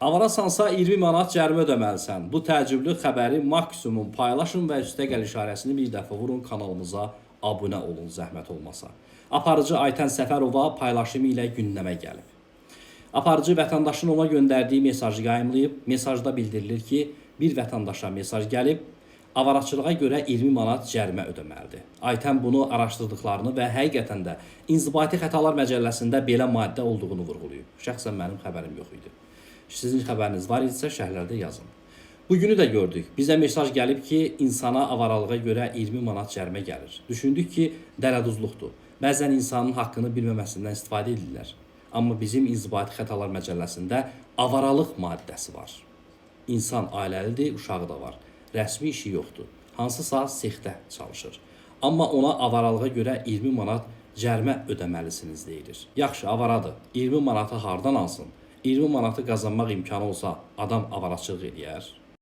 Avarasansa 20 manat cərimə ödəməlisən. Bu təəccüblü xəbəri maksimum paylaşın və üstəgəl işarəsini bir dəfə vurun, kanalımıza abunə olun zəhmət olmasa. Aparıcı Aytən Səfərova paylaşımı ilə gündəmə gəlib. Aparıcı vətəndaşın ona göndərdiyi mesajı yayımlayıb. Mesajda bildirilir ki, bir vətəndaşa mesaj gəlib, avaraçılığa görə 20 manat cərimə ödəməlidir. Aytən bunu araşdırdıqlarını və həqiqətən də İnzibati Xətalar Məcəlləsində belə maddə olduğunu vurğulayıb. Şəxsən mənim xəbərim yox idi. Sizin xəbəriniz var idisə şərhlərdə yazın. Bugünü də gördük. Bizə mesaj gəlib ki, insana avaralığa görə 20 manat cərimə gəlir. Düşündük ki, dələduzluqdur. Bəzən insanın haqqını bilməməsindən istifadə edirlər. Amma bizim İnzibati Xətalar Məcəlləsində avaralıq maddəsi var. İnsan ailəlidir, uşağı da var. Rəsmi işi yoxdur. Hansısa sexdə çalışır. Amma ona avaralığa görə 20 manat cərimə ödəməlisiniz deyilir. Yaxşı, avaradır. 20 manatı hardan alsın? 20 manatı qazanmaq imkanı olsa adam avaraçılıq eləyər.